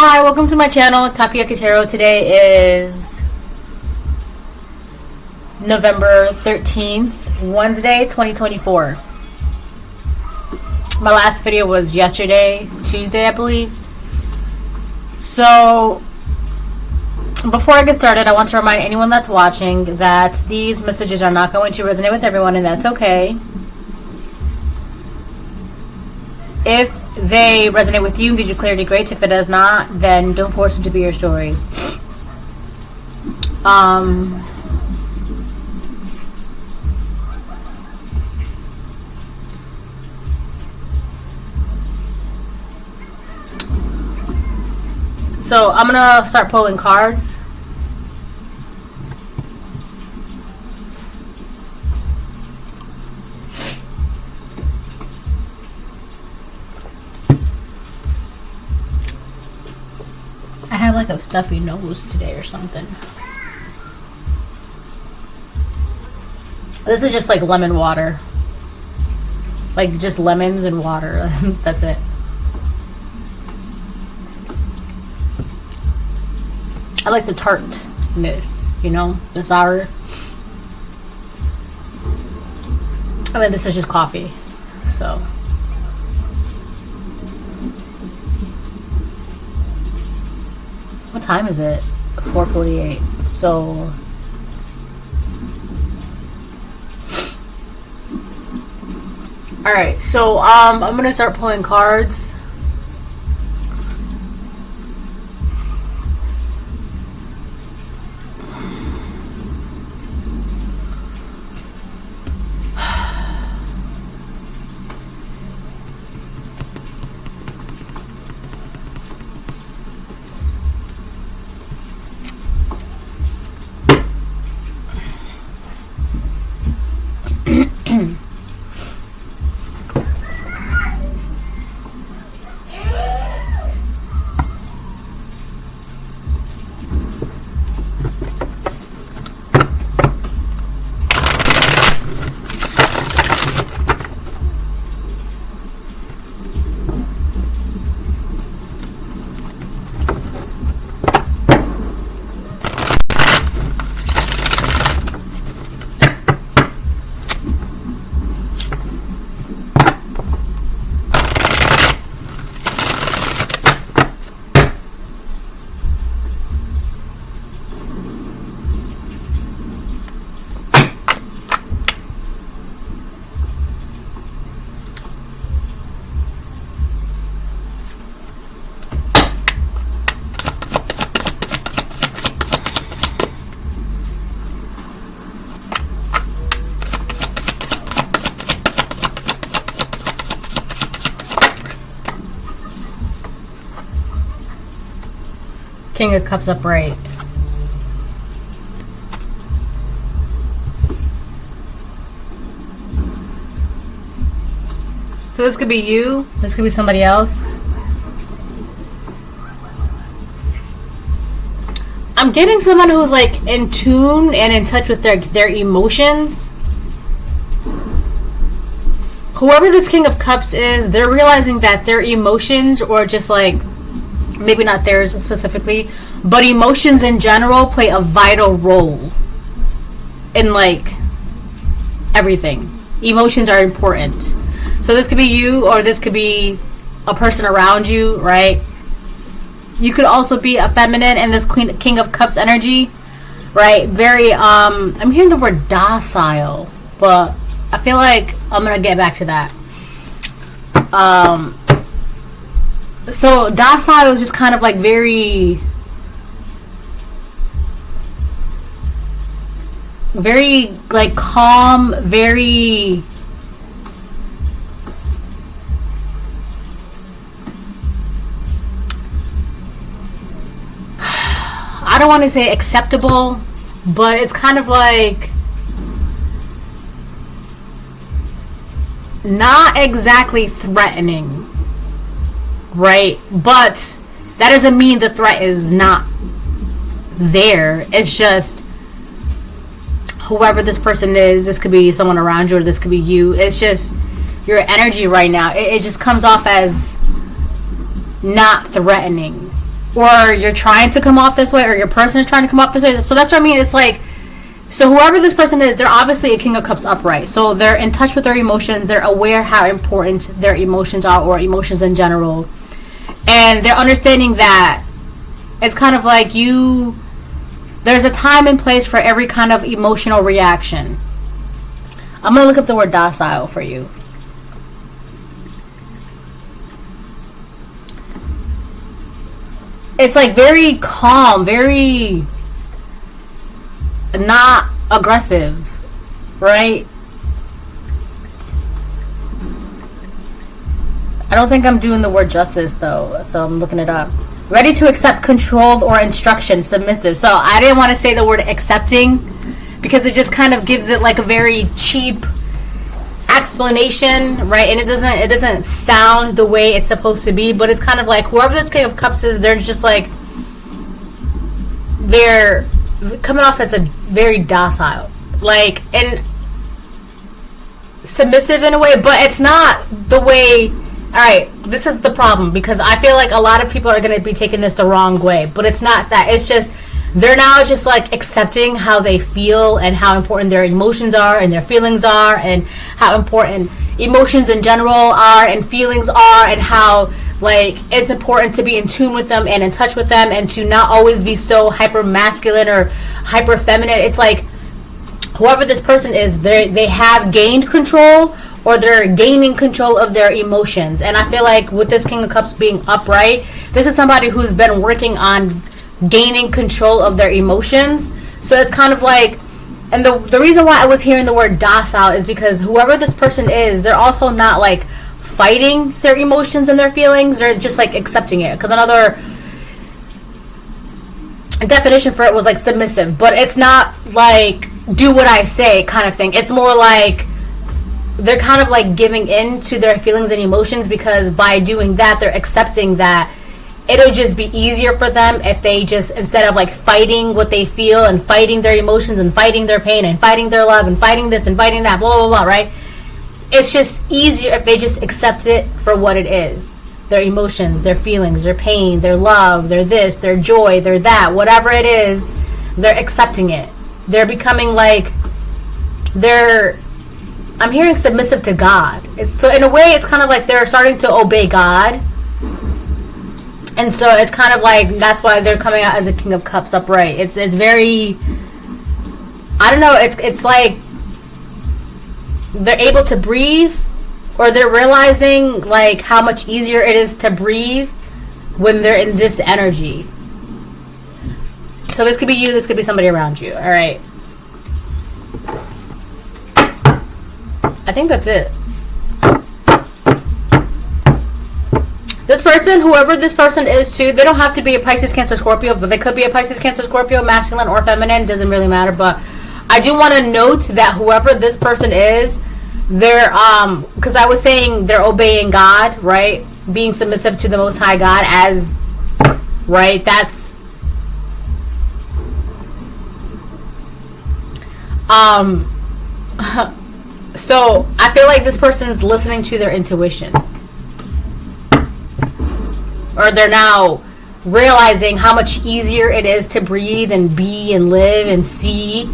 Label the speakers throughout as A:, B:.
A: Hi, welcome to my channel, Takoyaki Tarot. Today is November 13th, Wednesday, 2024. My last video was yesterday, Tuesday, I believe. So, before I get started, I want to remind anyone that's watching that these messages are not going to resonate with everyone, and that's okay. If they resonate with you and give you clarity, great. If it does not, then don't force it to be your story. So I'm gonna start pulling cards. I have like a stuffy nose today or something. This is just like lemon water. Like just lemons and water. That's it. I like the tartness, you know, the sour. I mean, this is just coffee, so. What time is it? 4:48. So. Alright, so I'm gonna start pulling cards. King of Cups upright. So this could be you. This could be somebody else. I'm getting someone who's like in tune and in touch with their emotions. Whoever this King of Cups is, they're realizing that their emotions, or just like, maybe not theirs specifically, but emotions in general play a vital role in like everything. Emotions are important. So this could be you, or this could be a person around you, right? You could also be a feminine in this King of Cups energy, right? Very I'm hearing the word docile, but I feel like I'm gonna get back to that. So docile is just kind of like very like calm, very I don't want to say acceptable, but it's kind of like not exactly threatening. Right? But that doesn't mean the threat is not there. It's just whoever this person is, this could be someone around you, or this could be you. It's just your energy right now. It just comes off as not threatening. or you're trying to come off this way, or your person is trying to come off this way. So that's what I mean. It's like, so whoever this person is, they're obviously a King of Cups upright. So they're in touch with their emotions. They're aware how important their emotions are, or emotions in general. And they're understanding that it's kind of like there's a time and place for every kind of emotional reaction. I'm going to look up the word docile for you. It's like very calm, very not aggressive, right? I don't think I'm doing the word justice though, so I'm looking it up. Ready to accept controlled or instruction, submissive. So I didn't want to say the word accepting because it just kind of gives it like a very cheap explanation, right? And it doesn't sound the way it's supposed to be, but it's kind of like whoever this King of Cups is, they're just like, they're coming off as a very docile, like, and submissive in a way, but it's not the way. Alright, this is the problem, because I feel like a lot of people are going to be taking this the wrong way, but it's not that. It's just, they're now just like accepting how they feel and how important their emotions are and their feelings are, and how important emotions in general are and feelings are, and how like it's important to be in tune with them and in touch with them, and to not always be so hyper masculine or hyper feminine. It's like whoever this person is, they have gained control, or they're gaining control of their emotions. And I feel like with this King of Cups being upright, this is somebody who's been working on gaining control of their emotions. So it's kind of like, and the reason why I was hearing the word docile is because whoever this person is, they're also not like fighting their emotions and their feelings. They're just like accepting it. Because another definition for it was like submissive, but it's not like do what I say kind of thing. It's more like they're kind of like giving in to their feelings and emotions, because by doing that, they're accepting that it'll just be easier for them if they just, instead of like fighting what they feel and fighting their emotions and fighting their pain and fighting their love and fighting this and fighting that, blah, blah, blah, right? It's just easier if they just accept it for what it is. Their emotions, their feelings, their pain, their love, their this, their joy, their that, whatever it is, they're accepting it. They're becoming like, I'm hearing submissive to God. So in a way, it's kind of like they're starting to obey God. And so it's kind of like, that's why they're coming out as a King of Cups upright. It's very, I don't know, it's like they're able to breathe, or they're realizing like how much easier it is to breathe when they're in this energy. So this could be you, this could be somebody around you. All right. I think that's it. This person, whoever this person is too, they don't have to be a Pisces, Cancer, Scorpio, but they could be a Pisces, Cancer, Scorpio, masculine or feminine, doesn't really matter. But I do want to note that whoever this person is, they're because I was saying they're obeying God, right? Being submissive to the Most High God, as right, that's so I feel like this person's listening to their intuition, or they're now realizing how much easier it is to breathe and be and live and see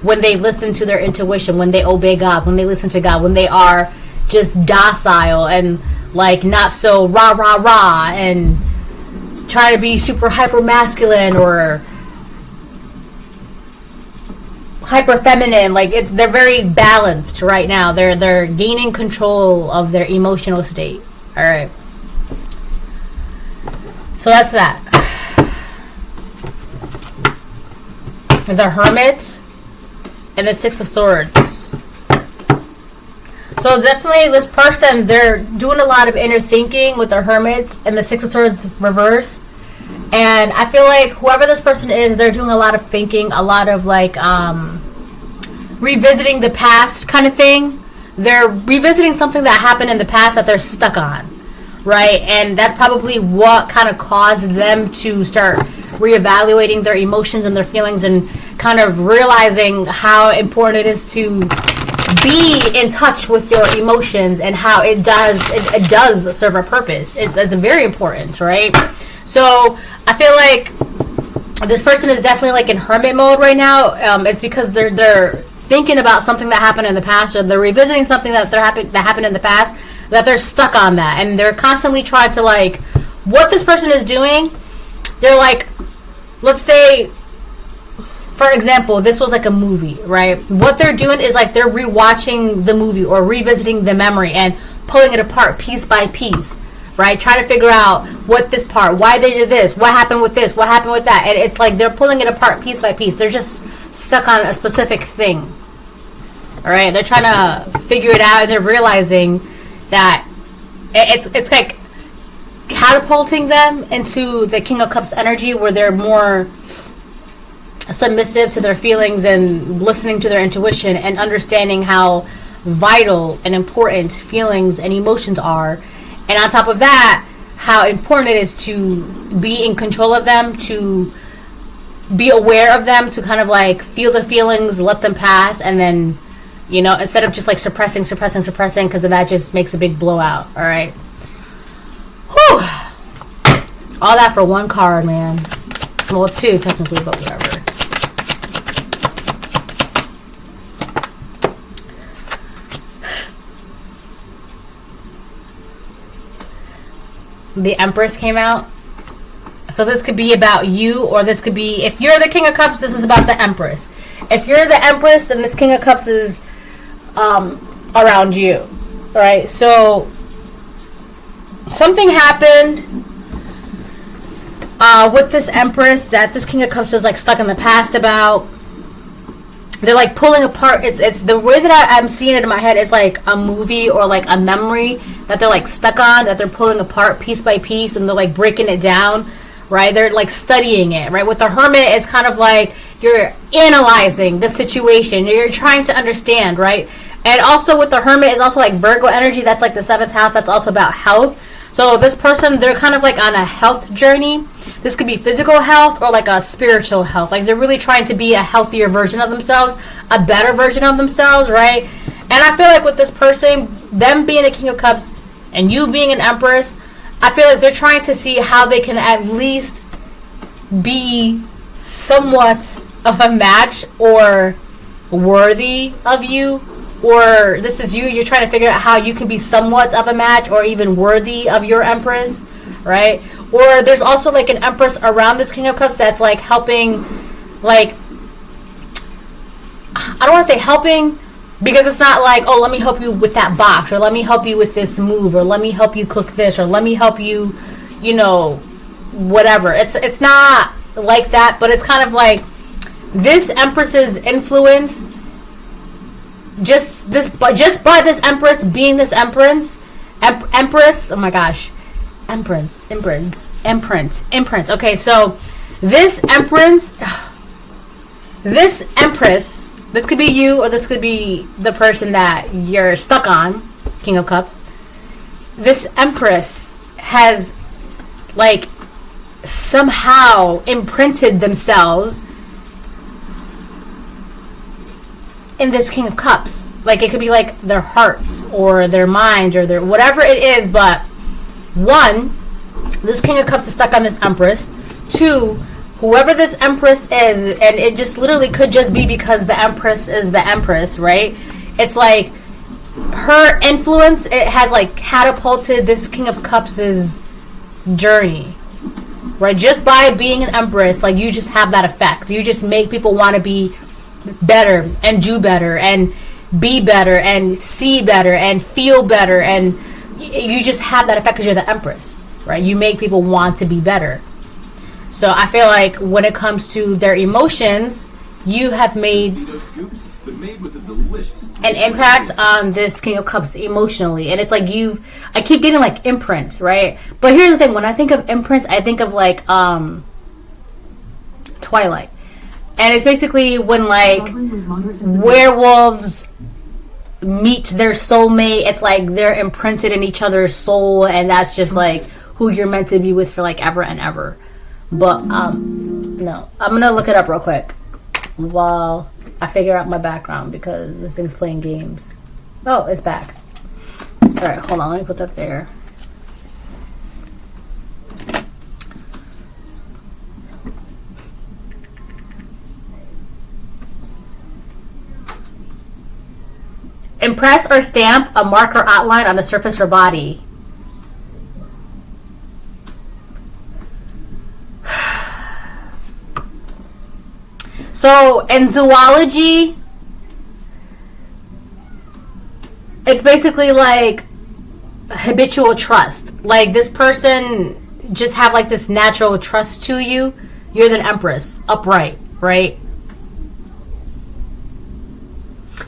A: when they listen to their intuition, when they obey God, when they listen to God, when they are just docile and like not so rah rah rah and try to be super hyper masculine or hyper feminine. Like they're very balanced right now. They're gaining control of their emotional state. All right. So that's that. The Hermit and the Six of Swords. So definitely this person, they're doing a lot of inner thinking with the Hermit and the Six of Swords reversed. And I feel like whoever this person is, they're doing a lot of thinking, a lot of like revisiting the past kind of thing. They're revisiting something that happened in the past that they're stuck on, right? And that's probably what kind of caused them to start reevaluating their emotions and their feelings, and kind of realizing how important it is to be in touch with your emotions and how it does serve a purpose. It's very important, right? So I feel like this person is definitely like in hermit mode right now. It's because they're thinking about something that happened in the past, or they're revisiting something that happened in the past, that they're stuck on that, and they're constantly trying to, like, what this person is doing. They're like, let's say, for example, this was like a movie, right? What they're doing is like they're rewatching the movie or revisiting the memory and pulling it apart piece by piece, right? Trying to figure out what this part, why they did this, what happened with this, what happened with that. And it's like they're pulling it apart piece by piece. They're just stuck on a specific thing. All right? They're trying to figure it out, and they're realizing that it's like catapulting them into the King of Cups energy, where they're more submissive to their feelings and listening to their intuition and understanding how vital and important feelings and emotions are. And on top of that, how important it is to be in control of them, to be aware of them, to kind of like feel the feelings, let them pass, and then, you know, instead of just like suppressing, because that just makes a big blowout. All right. Whew. All that for one card, man. Well, two technically, but whatever. The Empress came out. So this could be about you, or this could be, if you're the King of Cups, this is about the Empress. If you're the Empress, then this King of Cups is around you. Alright, so something happened with this Empress that this King of Cups is like stuck in the past about. They're like pulling apart. It's the way that I'm seeing it in my head is like a movie or like a memory that they're like stuck on, that they're pulling apart piece by piece, and they're like breaking it down, right? They're like studying it, right? With the Hermit, it's kind of like you're analyzing the situation. You're trying to understand, right? And also with the Hermit, it's also like Virgo energy. That's like the 7th house. That's also about health. So this person, they're kind of like on a health journey. This could be physical health or like a spiritual health. Like they're really trying to be a healthier version of themselves, a better version of themselves, right? And I feel like with this person, them being a King of Cups and you being an Empress, I feel like they're trying to see how they can at least be somewhat of a match or worthy of you. Or this is you, you're trying to figure out how you can be somewhat of a match or even worthy of your Empress, right? Or there's also like an Empress around this King of Cups that's like helping, like, I don't want to say helping, because it's not like, oh, let me help you with that box, or let me help you with this move, or let me help you cook this, or let me help you, you know, whatever. It's not like that, but it's kind of like this Empress's influence, just by this Empress being this Empress, oh my gosh, imprint. Okay, so this Empress, this could be you, or this could be the person that you're stuck on, King of Cups. This Empress has like somehow imprinted themselves in this King of Cups. Like it could be like their hearts or their mind or their whatever it is, but one, this King of Cups is stuck on this Empress. Two, whoever this Empress is, and it just literally could just be because the Empress is the Empress, right? It's like her influence, it has like catapulted this King of Cups' journey, right? Just by being an Empress, like you just have that effect. You just make people want to be better and do better and be better and see better and feel better, and you just have that effect because you're the Empress, right? You make people want to be better. So I feel like when it comes to their emotions, you have made an impact on this King of Cups emotionally. And it's like I keep getting like imprints, right? But here's the thing, when I think of imprints, I think of like Twilight. And it's basically when like werewolves meet their soulmate, it's like they're imprinted in each other's soul, and that's just like who you're meant to be with for like ever and ever. But no, I'm gonna look it up real quick while I figure out my background, because this thing's playing games. Oh, it's back. Alright, hold on, let me put that there. Impress or stamp a mark or outline on the surface or body. So in zoology, it's basically like habitual trust. Like this person just have like this natural trust to you. You're the Empress, upright, right?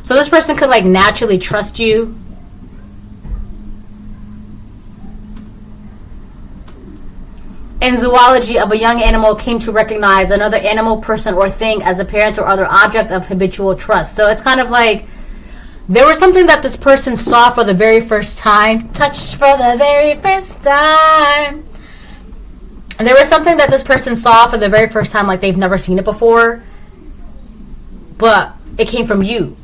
A: So this person could like naturally trust you. In zoology, of a young animal came to recognize another animal, person, or thing as a parent or other object of habitual trust. So it's kind of like there was something that this person saw for the very first time. Touched for the very first time. And there was something that this person saw for the very first time, like they've never seen it before. But it came from you.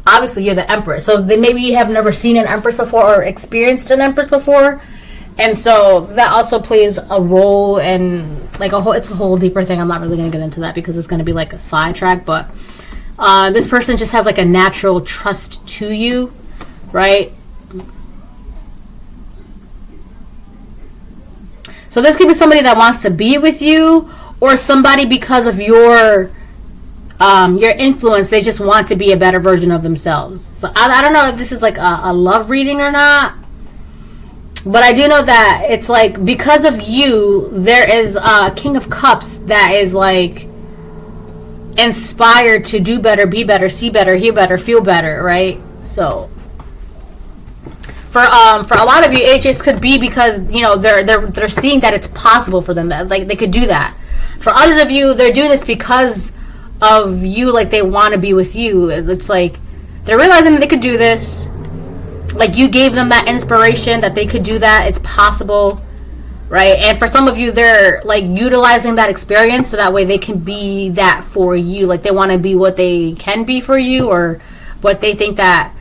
A: Obviously, you're the Empress. So they maybe have never seen an Empress before or experienced an Empress before. And so that also plays a role in like it's a whole deeper thing. I'm not really going to get into that because it's going to be like a sidetrack. But this person just has like a natural trust to you, right? So this could be somebody that wants to be with you, or somebody because of your influence, they just want to be a better version of themselves. So I don't know if this is like a love reading or not. But I do know that it's like because of you, there is a King of Cups that is like inspired to do better, be better, see better, hear better, feel better, right? So for a lot of you, it just could be because they're seeing that it's possible for them, that like they could do that. For others of you, they're doing this because of you, like they want to be with you. It's like they're realizing that they could do this. Like you gave them that inspiration that they could do that. It's possible, right? And for some of you, they're like utilizing that experience so that way they can be that for you. Like they want to be what they can be for you, or what they think that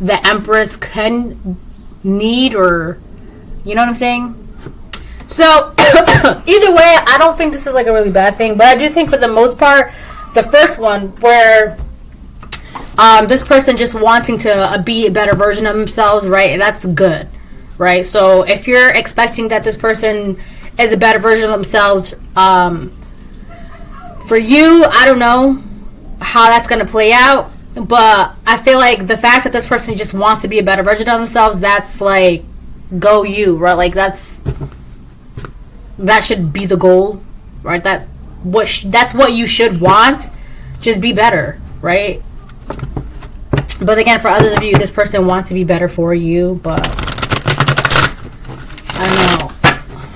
A: the Empress can need, or you know what I'm saying? So either way, I don't think this is like a really bad thing, but I do think for the most part, the first one where this person just wanting to be a better version of themselves, right? That's good, right? So if you're expecting that this person is a better version of themselves, for you, I don't know how that's going to play out, but I feel like the fact that this person just wants to be a better version of themselves, that's like, go you, right? Like that should be the goal, right? That's what you should want. Just be better, right? But again, for others of you, this person wants to be better for you, but I don't know.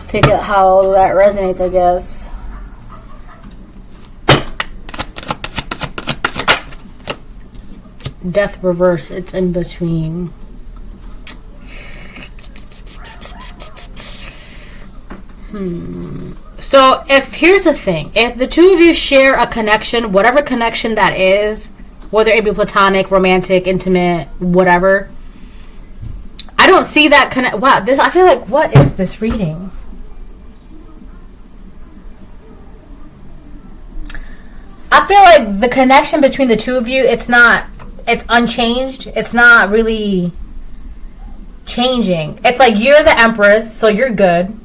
A: Take it how that resonates, I guess. Death reverse, it's in between. So here's the thing. If the two of you share a connection, whatever connection that is, whether it be platonic, romantic, intimate, whatever, I don't see that connect. Wow, I feel like, what is this reading? I feel like the connection between the two of you, it's unchanged. It's not really changing. It's like you're the Empress, so you're good.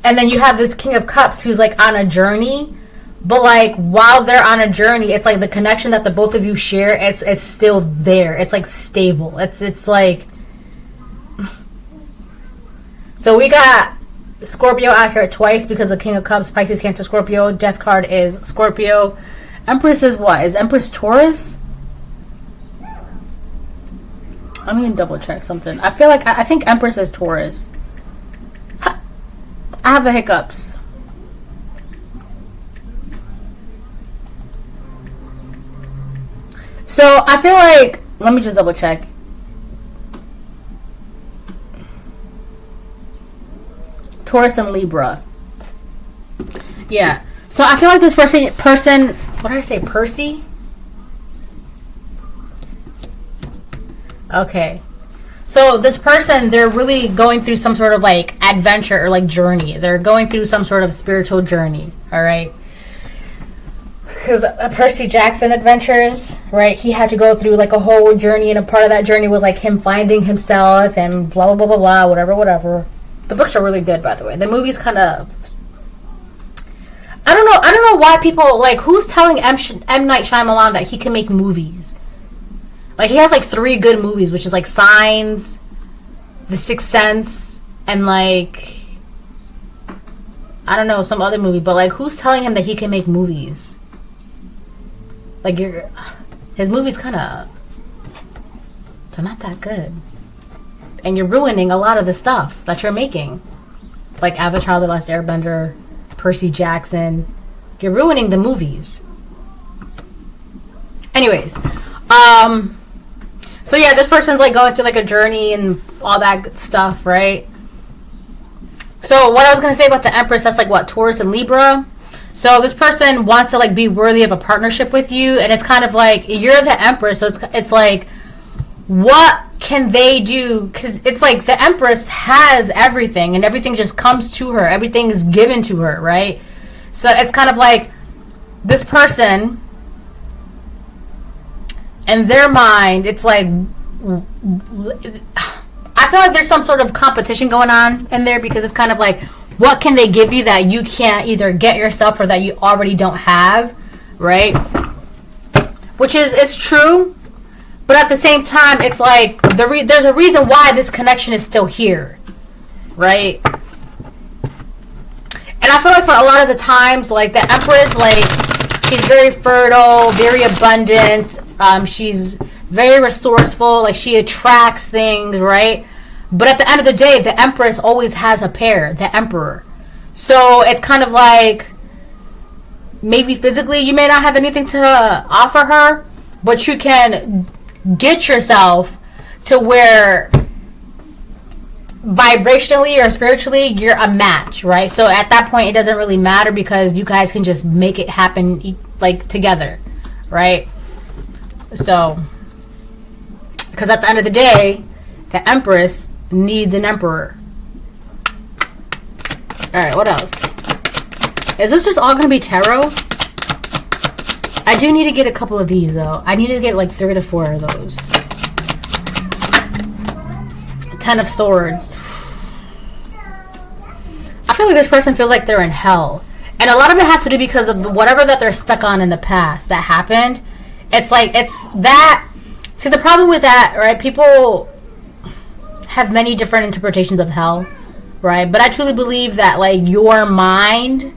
A: And then you have this King of Cups who's like on a journey. But like while they're on a journey, it's like the connection that the both of you share, it's still there. It's like stable. It's like, so we got Scorpio out here twice because the King of Cups, Pisces, Cancer, Scorpio. Death card is Scorpio. Empress is what? Is Empress Taurus? I'm gonna double check something. I feel like I think Empress is Taurus. I have the hiccups. So I feel like, let me just double check. Taurus and Libra. Yeah. So I feel like this person, what did I say? Percy? Okay. So this person, they're really going through some sort of like adventure or like journey. They're going through some sort of spiritual journey. All right. because Percy Jackson Adventures, right? He had to go through like a whole journey, and a part of that journey was like him finding himself and blah blah blah blah blah, whatever. The books are really good, by the way. The movie's kind of, I don't know why people like, who's telling M. Night Shyamalan that he can make movies? Like, he has like 3 good movies, which is like Signs, The Sixth Sense, and like, I don't know, some other movie. But like, who's telling him that he can make movies? Like, his movies kind of, they're not that good. And you're ruining a lot of the stuff that you're making. Like Avatar: The Last Airbender, Percy Jackson. You're ruining the movies. Anyways, so yeah, this person's like going through like a journey and all that good stuff, right? So what I was gonna say about the Empress, that's like what, Taurus and Libra. So this person wants to like be worthy of a partnership with you, and it's kind of like, you're the Empress, so it's like, what can they do? Because it's like the Empress has everything, and everything just comes to her. Everything is given to her, right? So it's kind of like this person, in their mind, it's like, I feel like there's some sort of competition going on in there, because it's kind of like, what can they give you that you can't either get yourself or that you already don't have, right? Which is, it's true. But at the same time, it's like, there's a reason why this connection is still here, right? And I feel like for a lot of the times, like, the Empress, like, she's very fertile, very abundant. She's very resourceful. Like, she attracts things, right? But at the end of the day, the Empress always has a pair, the Emperor. So it's kind of like, maybe physically you may not have anything to offer her, but you can get yourself to where vibrationally or spiritually you're a match, right? So at that point it doesn't really matter, because you guys can just make it happen like together, right? So because at the end of the day, the Empress needs an Emperor. Alright, what else? Is this just all gonna be tarot? I do need to get a couple of these, though. I need to get like 3 to 4 of those. 10 of Swords. I feel like this person feels like they're in hell. And a lot of it has to do because of whatever that they're stuck on in the past that happened. It's like, it's that. See, the problem with that, right? People have many different interpretations of hell, right? But I truly believe that, like, your mind,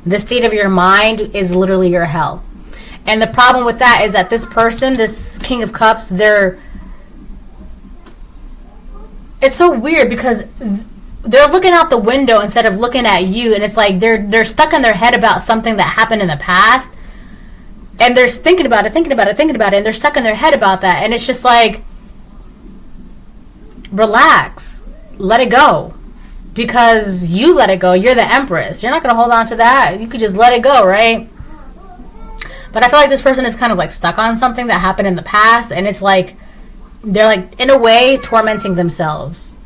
A: the state of your mind is literally your hell. And the problem with that is that this person, this King of Cups, it's so weird, because they're looking out the window instead of looking at you, and it's like they're stuck in their head about something that happened in the past, and they're thinking about it, and they're stuck in their head about that, and it's just like, relax, let it go, because you let it go. You're the Empress. You're not going to hold on to that. You could just let it go, right? But I feel like this person is kind of like stuck on something that happened in the past, and it's like they're like, in a way, tormenting themselves.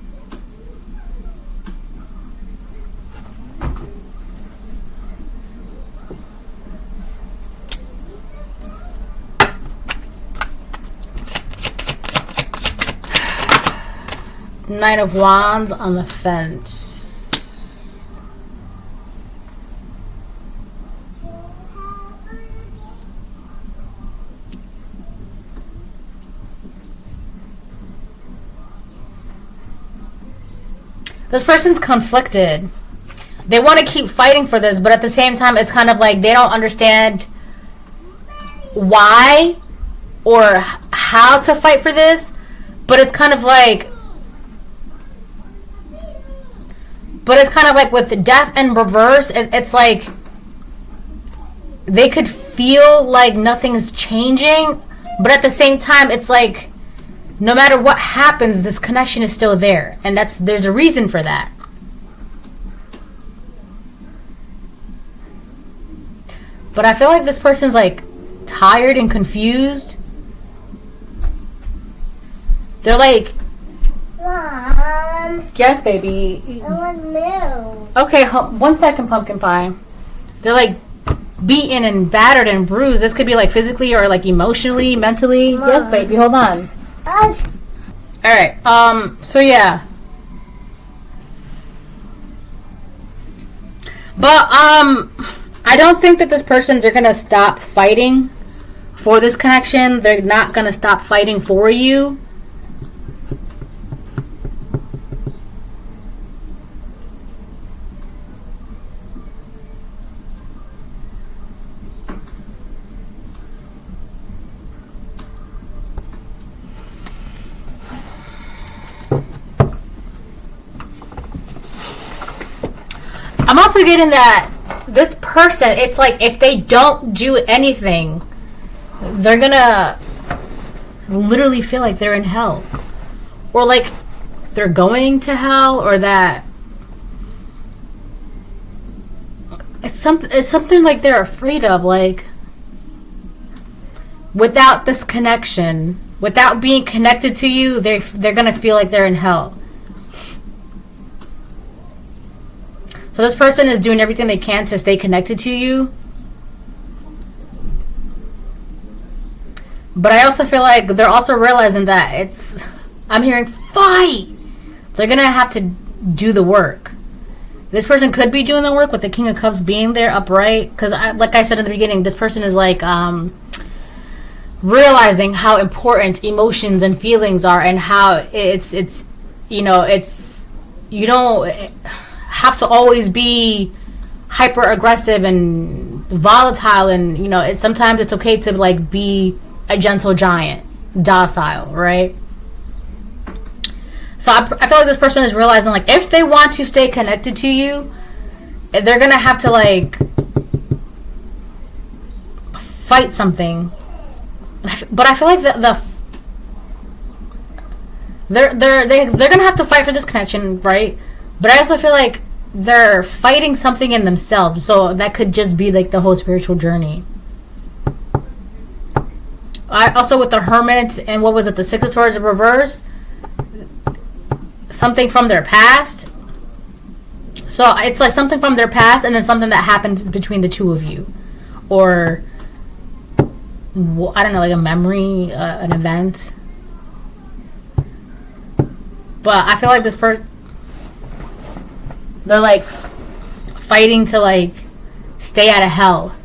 A: Knight of Wands on the fence. This person's conflicted. They want to keep fighting for this, but at the same time, it's kind of like they don't understand why or how to fight for this. But it's kind of like, with death in reverse, it's like they could feel like nothing's changing, but at the same time, it's like, no matter what happens, this connection is still there. And there's a reason for that. But I feel like this person's like tired and confused. They're like,
B: Mom.
A: Yes, baby.
B: I want milk.
A: Okay, 1 second, pumpkin pie. They're like beaten and battered and bruised. This could be like physically or like emotionally, mentally. Mom. Yes, baby, hold on. Alright, so yeah. But, I don't think that this person, they're gonna stop fighting for this connection. They're not gonna stop fighting for you. I'm also getting that this person, it's like if they don't do anything, they're gonna literally feel like they're in hell. Or like they're going to hell, or that it's something like they're afraid of, like without this connection, without being connected to you, they're gonna feel like they're in hell. So this person is doing everything they can to stay connected to you. But I also feel like they're also realizing that I'm hearing fight. They're going to have to do the work. This person could be doing the work with the King of Cups being there upright. Because like I said in the beginning, this person is like realizing how important emotions and feelings are, and how it's you don't have to always be hyper aggressive and volatile, and sometimes it's okay to like be a gentle giant, docile, right? So I feel like this person is realizing, like, if they want to stay connected to you, they're gonna have to like fight something. But I feel like they're gonna have to fight for this connection, right? But I also feel like they're fighting something in themselves. So that could just be like the whole spiritual journey. I also, with the Hermit and what was it, the Six of Swords in reverse, something from their past. So it's like something from their past, and then something that happened between the two of you, or I don't know, like a memory, an event. But I feel like this person, they're like fighting to like stay out of hell.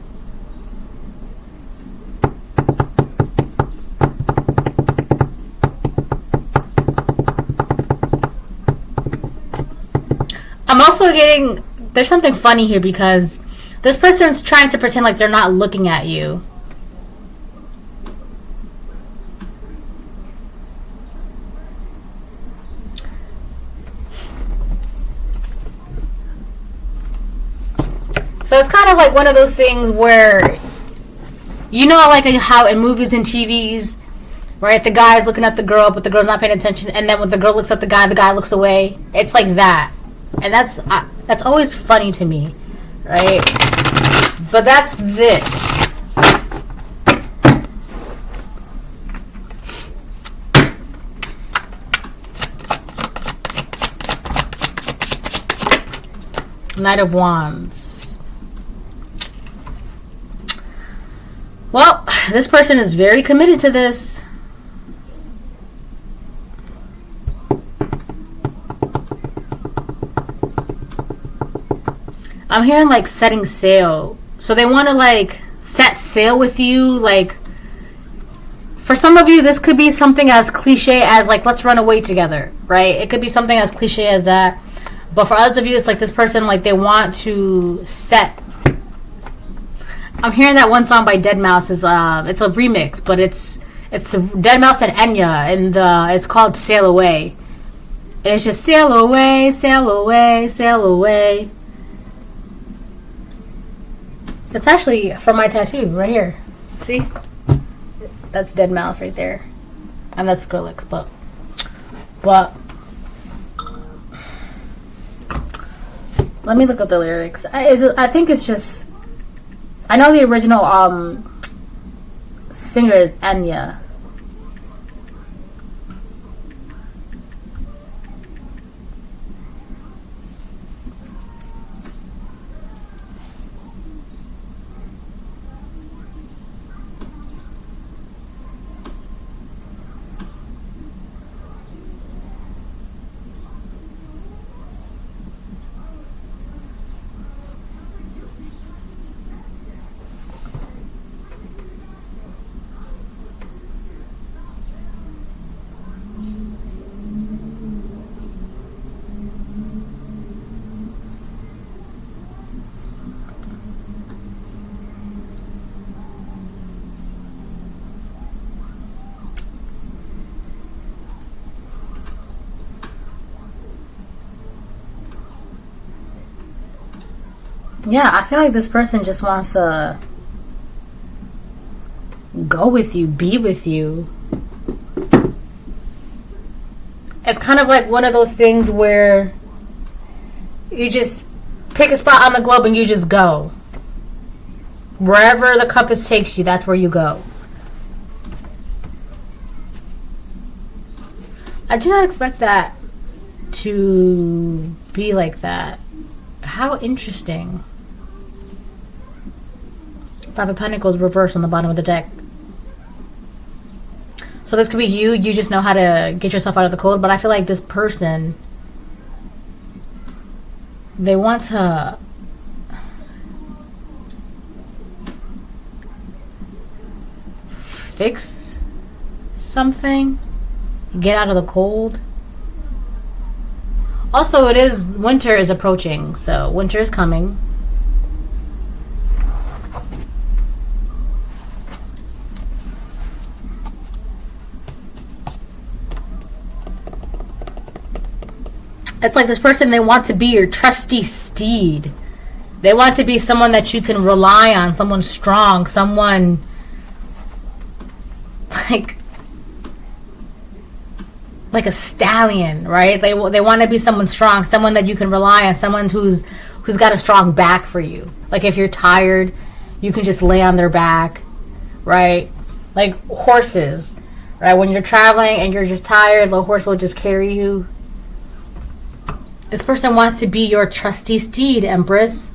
A: I'm also getting, there's something funny here, because this person's trying to pretend like they're not looking at you. So it's kind of like one of those things where, like how in movies and TVs, right, the guy's looking at the girl, but the girl's not paying attention, and then when the girl looks at the guy looks away. It's like that. And that's always funny to me, right? But that's this. Knight of Wands. Well, this person is very committed to this. I'm hearing like setting sail. So they want to like set sail with you. Like, for some of you, this could be something as cliche as like, let's run away together, right? It could be something as cliche as that. But for others of you, it's like this person, like, they want to set. I'm hearing that one song by Deadmau5 is it's a remix, but it's Deadmau5 and Enya, and it's called Sail Away. And it's just sail away, sail away, sail away. It's actually from my tattoo right here. See? That's Deadmau5 right there. And that's Skrillex, but let me look up the lyrics. I think it's just, I know the original singer is Enya. Yeah, I feel like this person just wants to go with you, be with you. It's kind of like one of those things where you just pick a spot on the globe and you just go. Wherever the compass takes you, that's where you go. I did not expect that to be like that. How interesting. Five of Pentacles reversed on the bottom of the deck. So this could be you. You just know how to get yourself out of the cold. But I feel like this person, they want to fix something, get out of the cold. Also, winter is approaching, so winter is coming. It's like this person, they want to be your trusty steed. They want to be someone that you can rely on, someone strong, someone like a stallion, right? They want to be someone strong, someone that you can rely on, someone who's got a strong back for you. Like if you're tired, you can just lay on their back, right? Like horses, right? When you're traveling and you're just tired, the horse will just carry you. This person wants to be your trusty steed, Empress.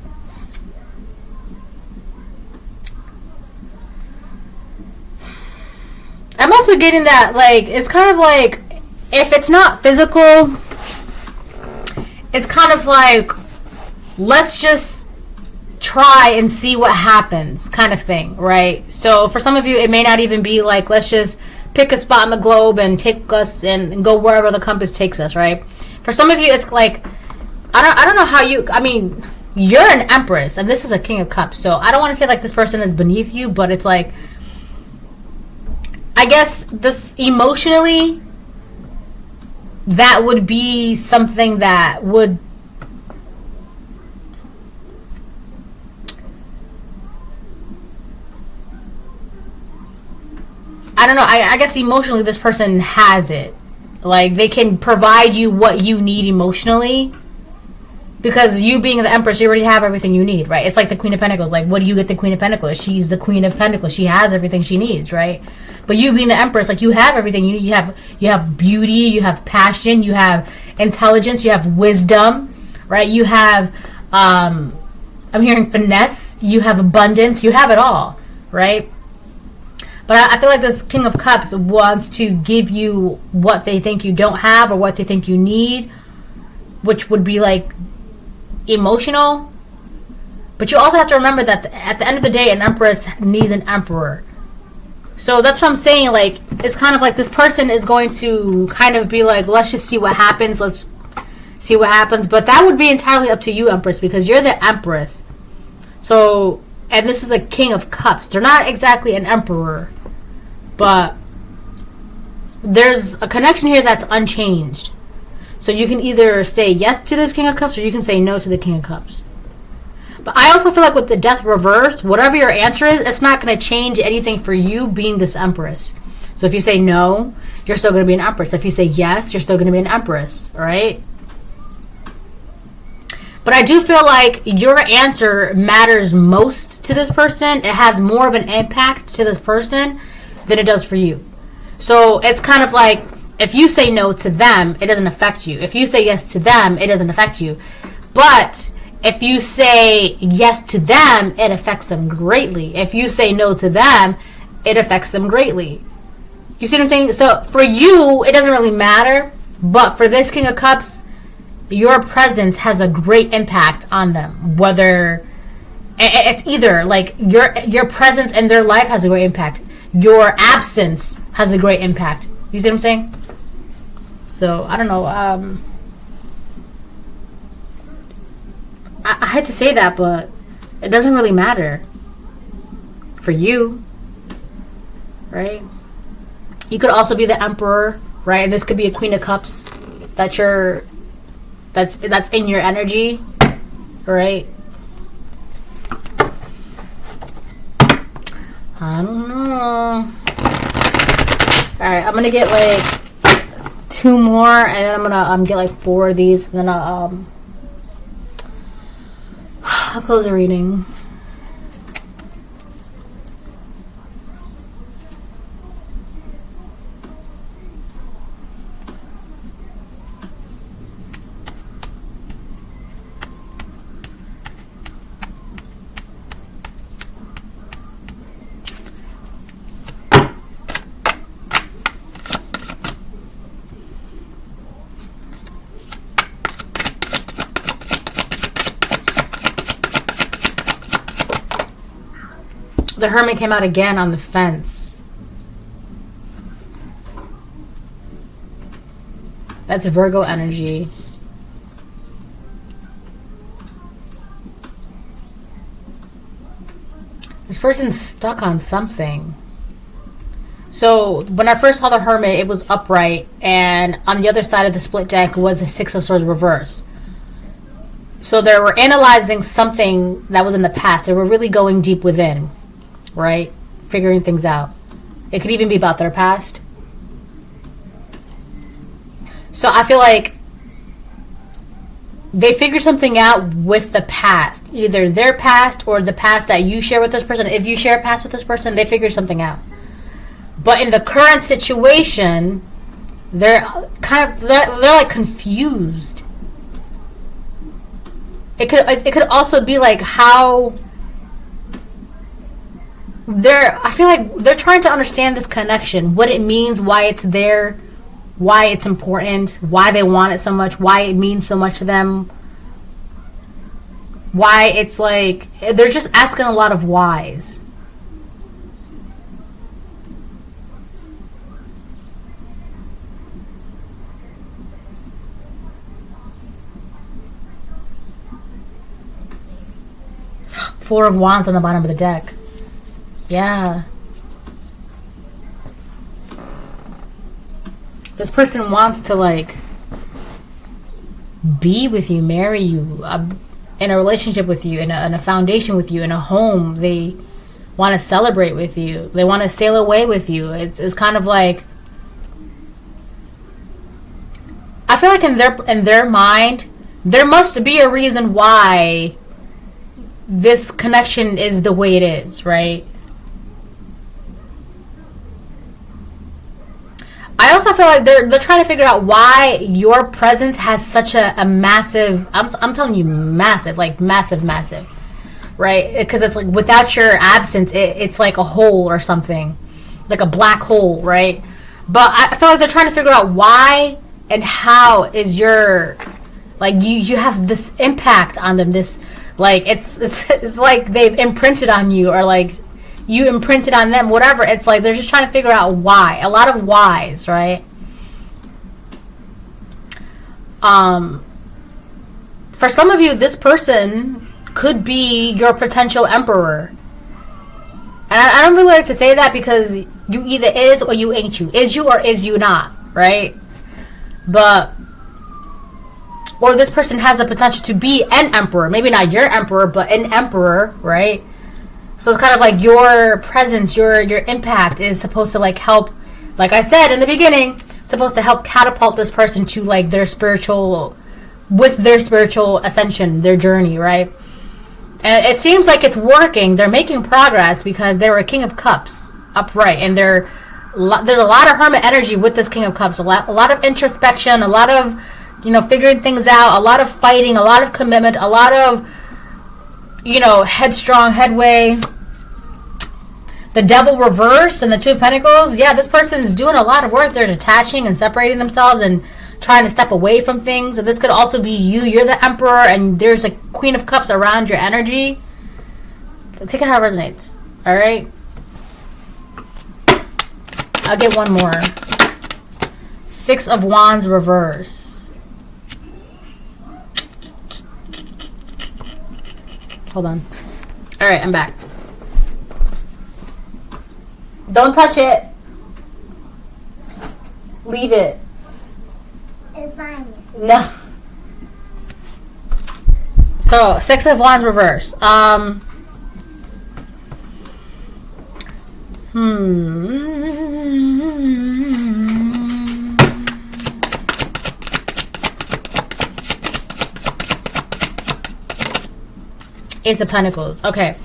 A: I'm also getting that, like, it's kind of like, if it's not physical, it's kind of like, let's just try and see what happens kind of thing, right? So for some of you, it may not even be like, let's just pick a spot on the globe and take us and go wherever the compass takes us, right? For some of you, it's like, I don't know how you, I mean, you're an Empress, and this is a King of Cups, so I don't want to say like this person is beneath you, but it's like, I guess this emotionally, that would be something that would, I don't know, I guess emotionally this person has it. Like, they can provide you what you need emotionally. Because you being the Empress, you already have everything you need, right? It's like the Queen of Pentacles. Like, what do you get the Queen of Pentacles? She's the Queen of Pentacles. She has everything she needs, right? But you being the Empress, like, you have everything you need. You have beauty, you have passion, you have intelligence, you have wisdom, right? You have, I'm hearing finesse, you have abundance, you have it all, right? But I feel like this King of Cups wants to give you what they think you don't have or what they think you need, which would be like emotional. But you also have to remember that at the end of the day, an Empress needs an Emperor. So that's what I'm saying. Like, it's kind of like this person is going to kind of be like, let's just see what happens. Let's see what happens. But that would be entirely up to you, Empress, because you're the Empress. So, and this is a King of Cups. They're not exactly an Emperor. But there's a connection here that's unchanged. So you can either say yes to this King of Cups or you can say no to the King of Cups. But I also feel like with the Death reversed, whatever your answer is, it's not going to change anything for you being this Empress. So if you say no, you're still going to be an Empress. If you say yes, you're still going to be an Empress, right? But I do feel like your answer matters most to this person. It has more of an impact to this person than it does for you. So it's kind of like, if you say no to them, it doesn't affect you. If you say yes to them, it doesn't affect you. But if you say yes to them, it affects them greatly. If you say no to them, it affects them greatly. You see what I'm saying? So for you, it doesn't really matter. But for this King of Cups, your presence has a great impact on them. Whether it's either like your presence in their life has a great impact. Your absence has a great impact. You see what I'm saying? So, I don't know. I hate to say that, but it doesn't really matter for you, right? You could also be the Emperor, right? And this could be a Queen of Cups that's in your energy, right? I don't know. Alright, I'm gonna get like 2 more, and then I'm gonna get like 4 of these, and then I'll close the reading. The Hermit came out again on the fence. That's Virgo energy. This person's stuck on something. So when I first saw the Hermit, it was upright, and on the other side of the split deck was a 6 of Swords reverse. So they were analyzing something that was in the past. They were really going deep within. Right? Figuring things out. It could even be about their past. So I feel like they figured something out with the past. Either their past or the past that you share with this person. If you share a past with this person, they figured something out. But in the current situation, they're like confused. It could also be like how I feel like they're trying to understand this connection, what it means, why it's there, why it's important, why they want it so much, why it means so much to them, why it's like they're just asking a lot of whys. Four of Wands on the bottom of the deck. Yeah. This person wants to like be with you, marry you, in a relationship with you, in a foundation with you, in a home. They want to celebrate with you. They want to sail away with you. It's kind of like, I feel like in their mind, there must be a reason why this connection is the way it is, right? I also feel like they're trying to figure out why your presence has such a massive, I'm telling you, massive, like massive, right? Because it's like without your absence, it's like a hole or something, like a black hole, right? But I feel like they're trying to figure out why and how is your, like you have this impact on them, this like it's like they've imprinted on you, or like you imprinted on them, whatever. It's like they're just trying to figure out why. A lot of whys, right? For some of you, this person could be your potential emperor. And I don't really like to say that because you either is or you ain't you. Is you or is you not, right? But, or this person has the potential to be an emperor. Maybe not your emperor, but an emperor, right? So it's kind of like your presence, your impact is supposed to like help, like I said in the beginning, supposed to help catapult this person to like their spiritual ascension, their journey, right? And it seems like it's working. They're making progress because they were a King of Cups upright, and there's a lot of Hermit energy with this King of Cups. A lot of introspection, a lot of figuring things out, a lot of fighting, a lot of commitment, a lot of headstrong headway. The Devil reverse and the Two of Pentacles. Yeah, this person's doing a lot of work. They're detaching and separating themselves and trying to step away from things. And this could also be you. You're the Emperor and there's a Queen of Cups around your energy. Take it how it resonates. Alright? I'll get one more. Six of Wands reverse. Hold on. Alright, I'm back. Don't touch it. Leave it.
B: It's mine.
A: No. So, Six of Wands reverse. Ace of Pentacles. Okay.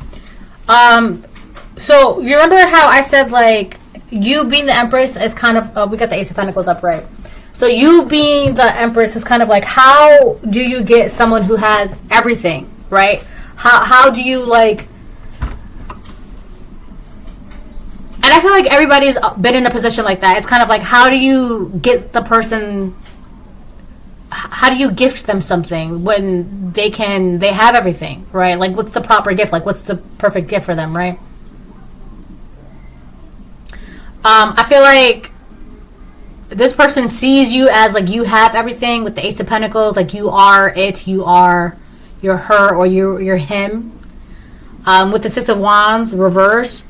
A: So you remember how I said like you being the Empress is kind of we got the Ace of Pentacles up, right? So you being the Empress is kind of like, how do you get someone who has everything, right? How do you like? And I feel like everybody's been in a position like that. It's kind of like, how do you get the person? How do you gift them something when they have everything, right? Like, what's the proper gift? Like, what's the perfect gift for them, right? I feel like this person sees you as like you have everything with the Ace of Pentacles, like you are it, you're her, or you're him. With the Six of Wands reverse,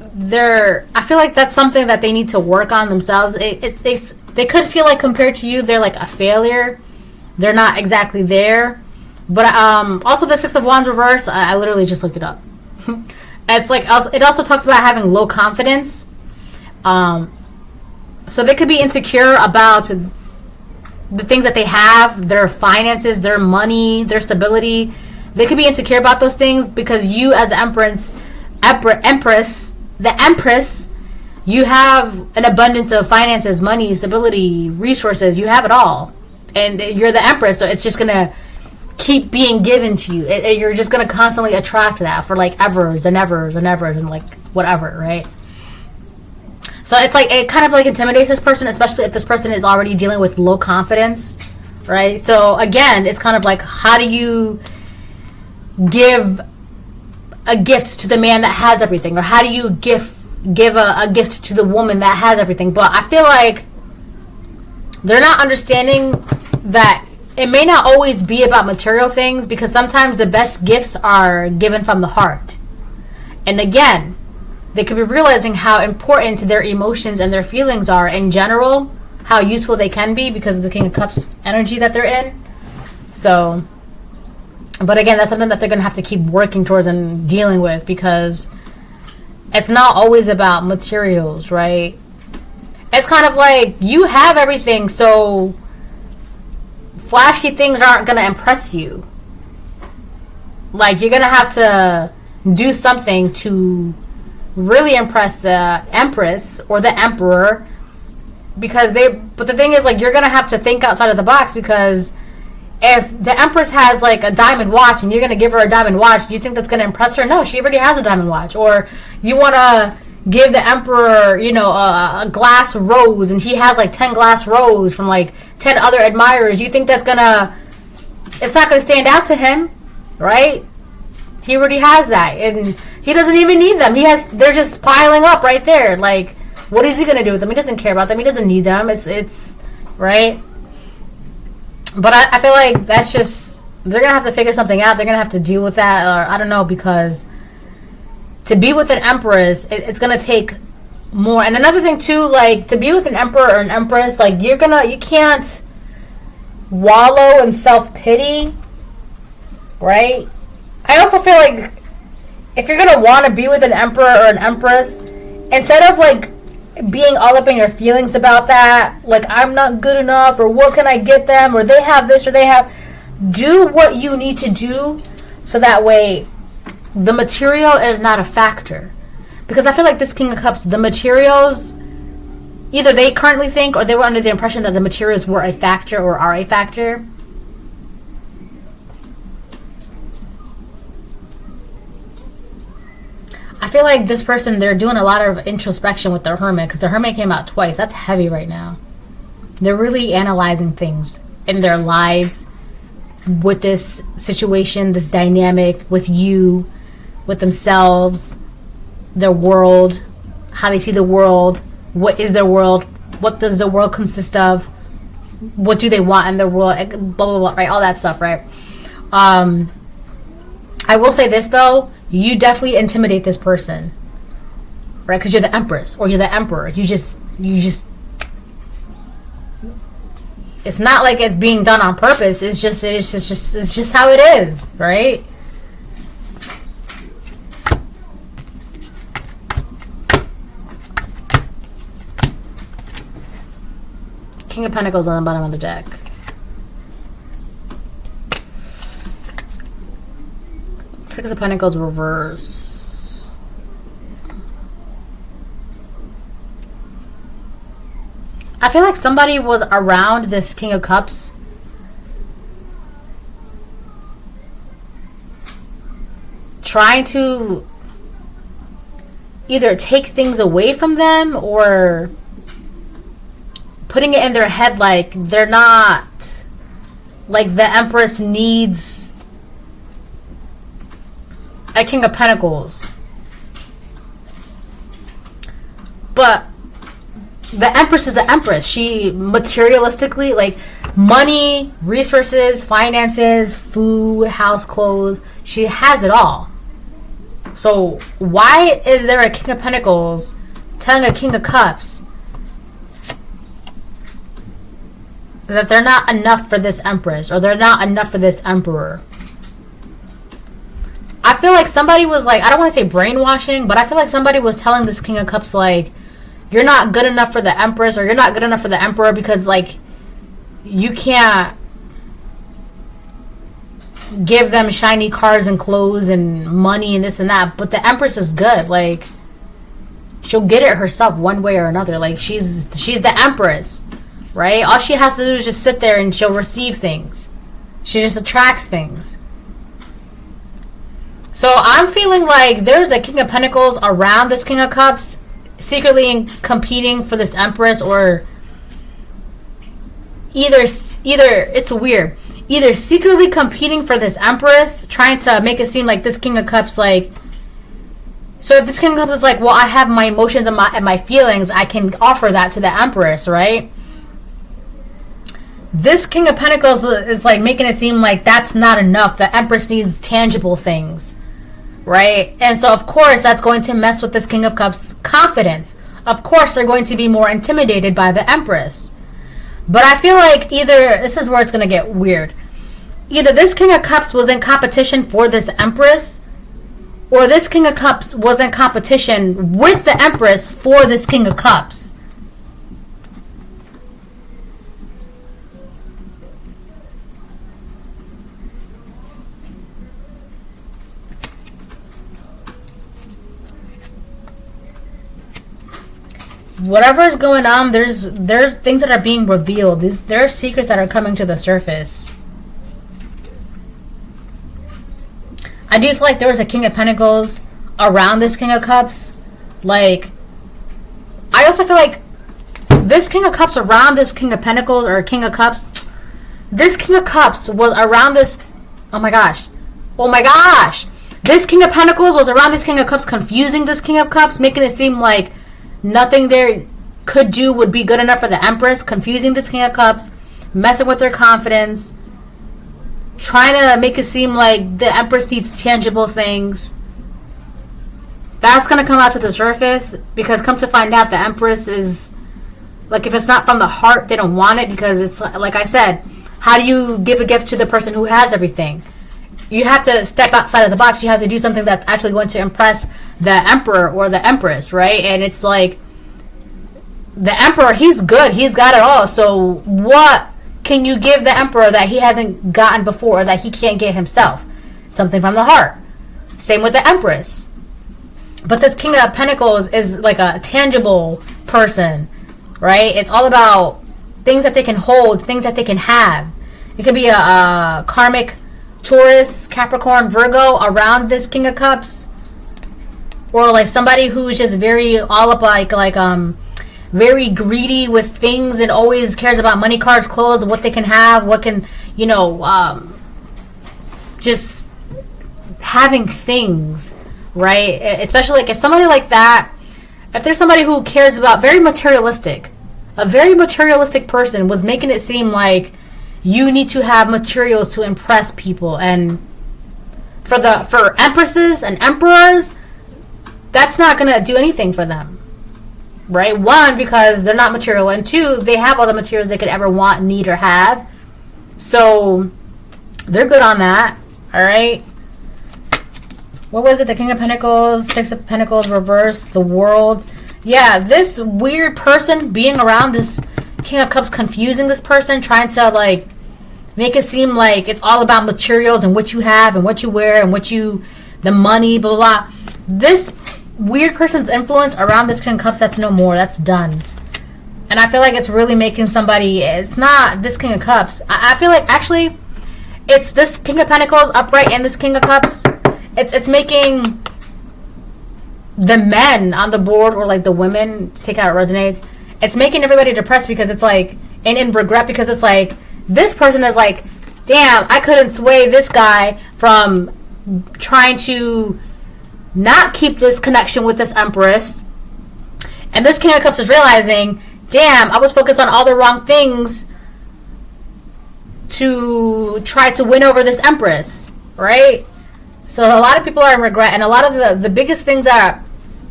A: I feel like that's something that they need to work on themselves. They could feel like compared to you, they're like a failure. They're not exactly there. But also the Six of Wands reverse, I literally just looked it up. It's like it also talks about having low confidence. So they could be insecure about the things that they have, their finances, their money, their stability. They could be insecure about those things because you, as the Empress, you have an abundance of finances, money, stability, resources. You have it all, and you're the Empress, so it's just gonna keep being given to you. You're just gonna constantly attract that for like evers and evers and evers and like whatever, right? So it's like it kind of like intimidates this person, especially if this person is already dealing with low confidence, right? So again, it's kind of like, how do you give a gift to the man that has everything, or how do you give a gift to the woman that has everything? But I feel like they're not understanding that it may not always be about material things, because sometimes the best gifts are given from the heart. And again, they could be realizing how important their emotions and their feelings are in general, how useful they can be because of the King of Cups energy that they're in. So, but again, that's something that they're going to have to keep working towards and dealing with, because it's not always about materials, right? It's kind of like you have everything, so flashy things aren't going to impress you. Like, you're going to have to do something to really impress the Empress or the Emperor, but the thing is, like, you're going to have to think outside of the box, because if the Empress has like a diamond watch and you're going to give her a diamond watch, do you think that's going to impress her? No, she already has a diamond watch. Or you want to give the Emperor, a glass rose, and he has like 10 glass rose from like 10 other admirers. Do you think it's not going to stand out to him, right? He already has that, and he doesn't even need them. They're just piling up right there. Like, what is he going to do with them? He doesn't care about them. He doesn't need them. It's right. But I feel like that's just, they're going to have to figure something out. They're going to have to deal with that, or I don't know, because to be with an Empress, it's going to take more. And another thing too, like, to be with an Emperor or an Empress, like, you can't wallow in self-pity, right? I also feel like if you're going to want to be with an Emperor or an Empress, instead of like being all up in your feelings about that, like, I'm not good enough, or what can I get them, or they have this, or do what you need to do, so that way the material is not a factor. Because I feel like this King of Cups, the materials, either they currently think, or they were under the impression that the materials were a factor or are a factor. I feel like this person, they're doing a lot of introspection with their Hermit, because the Hermit came out twice. That's heavy right now. They're really analyzing things in their lives with this situation, this dynamic with you, with themselves, their world, how they see the world, what is their world, what does the world consist of, what do they want in their world, blah, blah, blah, right? All that stuff, right? I will say this, though. You definitely intimidate this person, right? Because you're the Empress or you're the Emperor. You just. It's not like it's being done on purpose. It's just how it is, right? King of Pentacles on the bottom of the deck. Six of Pentacles reverse. I feel like somebody was around this King of Cups trying to either take things away from them or putting it in their head like they're not, like the Empress needs a King of Pentacles. But the Empress is the Empress. She materialistically, like money, resources, finances, food, house, clothes, she has it all. So why is there a King of Pentacles telling a King of Cups that they're not enough for this Empress or they're not enough for this Emperor? I feel like somebody was like, I don't want to say brainwashing, but I feel like somebody was telling this King of Cups like, you're not good enough for the Empress or you're not good enough for the Emperor because like you can't give them shiny cars and clothes and money and this and that, but the Empress is good. Like she'll get it herself one way or another. Like she's the Empress, right? All she has to do is just sit there and she'll receive things. She just attracts things. So I'm feeling like there's a King of Pentacles around this King of Cups secretly competing for this Empress, or either it's weird. Either secretly competing for this Empress, trying to make it seem like this King of Cups, like, so if this King of Cups is like, well, I have my emotions and my feelings, I can offer that to the Empress, right? This King of Pentacles is like making it seem like that's not enough. The Empress needs tangible things, right? And so, of course, that's going to mess with this King of Cups' confidence. Of course, they're going to be more intimidated by the Empress. But I feel like either, this is where it's going to get weird. Either this King of Cups was in competition for this Empress, or this King of Cups was in competition with the Empress for this King of Cups. Whatever is going on, there's things that are being revealed. There are secrets that are coming to the surface. I do feel like there was a King of Pentacles around this King of Cups. Like, I also feel like this King of Cups around this King of Pentacles or King of Cups, this King of Cups was around this, oh my gosh, this King of Pentacles was around this King of Cups, confusing this King of Cups, making it seem like nothing they could do would be good enough for the Empress, confusing this King of Cups, messing with their confidence, trying to make it seem like the Empress needs tangible things. That's going to come out to the surface, because come to find out, the Empress is, like, if it's not from the heart, they don't want it, because it's, like I said, how do you give a gift to the person who has everything? You have to step outside of the box. You have to do something that's actually going to impress the Emperor or the Empress, right? And it's like, the Emperor, he's good. He's got it all. So what can you give the Emperor that he hasn't gotten before, or that he can't get himself? Something from the heart. Same with the Empress. But this King of Pentacles is like a tangible person, right? It's all about things that they can hold, things that they can have. It could be a karmic Taurus, Capricorn, Virgo around this King of Cups, or like somebody who's just very all up, like very greedy with things and always cares about money, cars, clothes, what they can have, what can, just having things, right? Especially like if somebody like that, if there's somebody who cares about a very materialistic person was making it seem like you need to have materials to impress people, and for empresses and emperors, that's not going to do anything for them, right? One, because they're not material, and two, they have all the materials they could ever want, need, or have, so they're good on that. All right, what was it? The King of Pentacles, Six of Pentacles reversed, the World. Yeah, this weird person being around this King of Cups confusing this person, trying to like make it seem like it's all about materials and what you have and what you wear and the money, blah, blah, blah. This weird person's influence around this King of Cups, that's no more. That's done. And I feel like it's really making somebody, it's not this King of Cups. I feel like actually it's this King of Pentacles upright and this King of Cups. It's making the men on the board, or like the women, take out it resonates. It's making everybody depressed because it's like, and in regret, because it's like, this person is like, damn, I couldn't sway this guy from trying to not keep this connection with this Empress. And this King of Cups is realizing, damn, I was focused on all the wrong things to try to win over this Empress, right? So a lot of people are in regret, and a lot of the biggest things that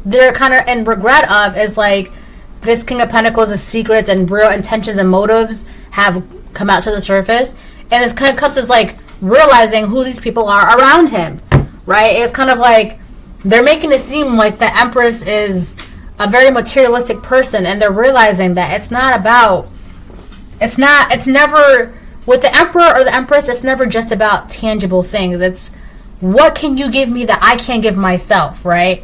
A: they're kind of in regret of is like this King of Pentacles' secrets and real intentions and motives have come out to the surface. And this King of Cups is like realizing who these people are around him, right? It's kind of like they're making it seem like the Empress is a very materialistic person, and they're realizing that it's never, with the Emperor or the Empress, it's never just about tangible things. It's what can you give me that I can't give myself, right?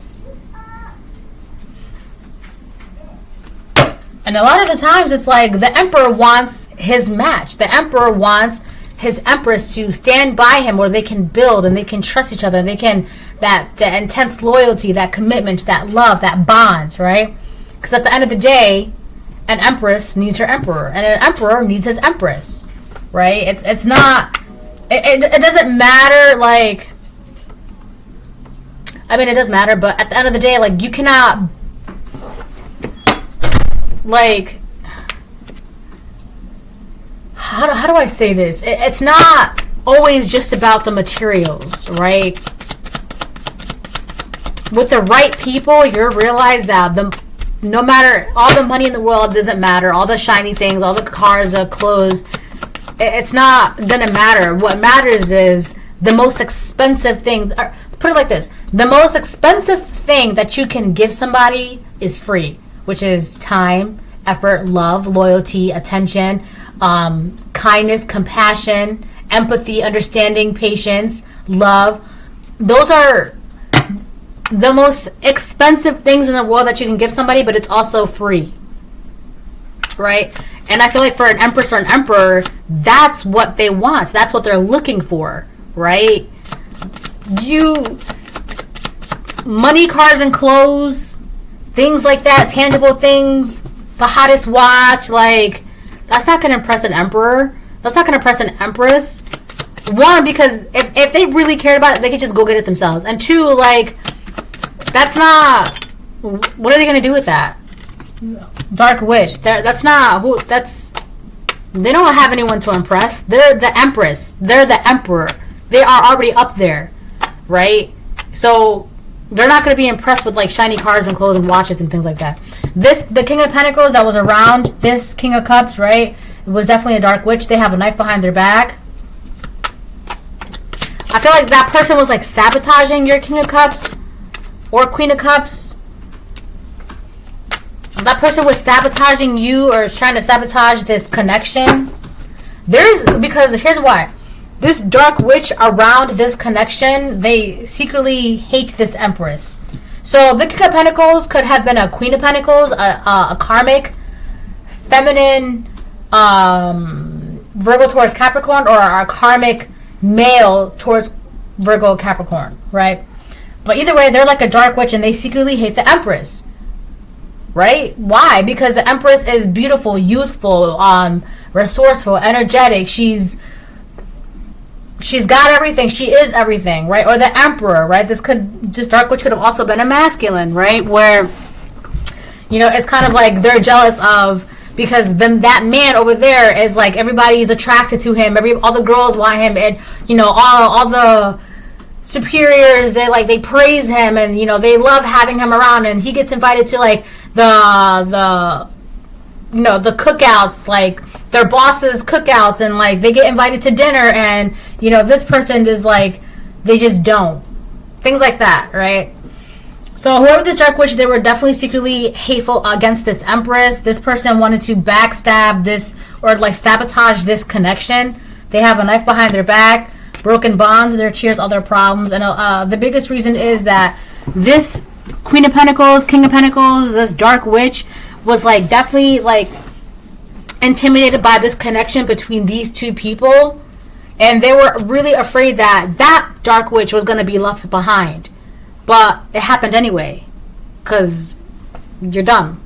A: And a lot of the times it's like the Emperor wants his match. The Emperor wants his Empress to stand by him, where they can build and they can trust each other. And they can, that intense loyalty, that commitment, that love, that bond, right? Because at the end of the day, an Empress needs her Emperor, and an Emperor needs his Empress, right? It's not, it doesn't matter, like, I mean, it does matter, but at the end of the day, like, you cannot, like, how do I say this? It's not always just about the materials, right? With the right people, you'll realize that no matter, all the money in the world doesn't matter, all the shiny things, all the cars, the clothes, it's not gonna matter. What matters is the most expensive thing, or put it like this, the most expensive thing that you can give somebody is free, which is time, effort, love, loyalty, attention, kindness, compassion, empathy, understanding, patience, love. Those are the most expensive things in the world that you can give somebody, but it's also free, right? And I feel like for an Empress or an Emperor, that's what they want. That's what they're looking for, right? Money, cars, and clothes, things like that, tangible things, the hottest watch, like, that's not going to impress an Emperor. That's not going to impress an Empress. One, because if they really cared about it, they could just go get it themselves. And two, like, that's not, what are they going to do with that? Dark Witch. That's not, they don't have anyone to impress. They're the Empress. They're the Emperor. They are already up there, right? So they're not going to be impressed with like shiny cars and clothes and watches and things like that. The King of Pentacles that was around this King of Cups, right, was definitely a Dark Witch. They have a knife behind their back. I feel like that person was like sabotaging your King of Cups or Queen of Cups. That person was sabotaging you or trying to sabotage this connection. Because here's why. This Dark Witch around this connection, they secretly hate this Empress. So the King of Pentacles could have been a Queen of Pentacles, a karmic, feminine, Virgo towards Capricorn, or a karmic male towards Virgo Capricorn, right? But either way, they're like a Dark Witch and they secretly hate the Empress, right? Why? Because the Empress is beautiful, youthful, resourceful, energetic. She's got everything. She is everything, right? Or the Emperor, right? This Dark Witch could have also been a masculine, right? Where, it's kind of like they're jealous of, because that man over there is like, everybody's attracted to him. All the girls want him, and all the superiors, they praise him, and they love having him around, and he gets invited to like the cookouts, like their bosses' cookouts, and like they get invited to dinner, and this person is like, they just don't. Things like that, right? So whoever this Dark Witch, they were definitely secretly hateful against this Empress. This person wanted to backstab this or like sabotage this connection. They have a knife behind their back, broken bonds in their cheers, all their problems. And the biggest reason is that this Queen of Pentacles, King of Pentacles, this Dark Witch was like definitely like intimidated by this connection between these two people. And they were really afraid that that Dark Witch was going to be left behind. But it happened anyway. Because you're dumb.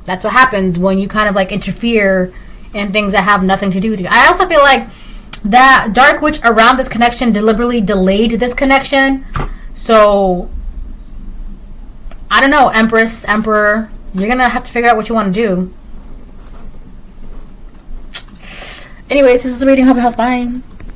A: That's what happens when you kind of like interfere in things that have nothing to do with you. I also feel like that Dark Witch around this connection deliberately delayed this connection. So, I don't know, Empress, Emperor. You're going to have to figure out what you want to do. Anyways, this is the reading. Hope it helps. Bye.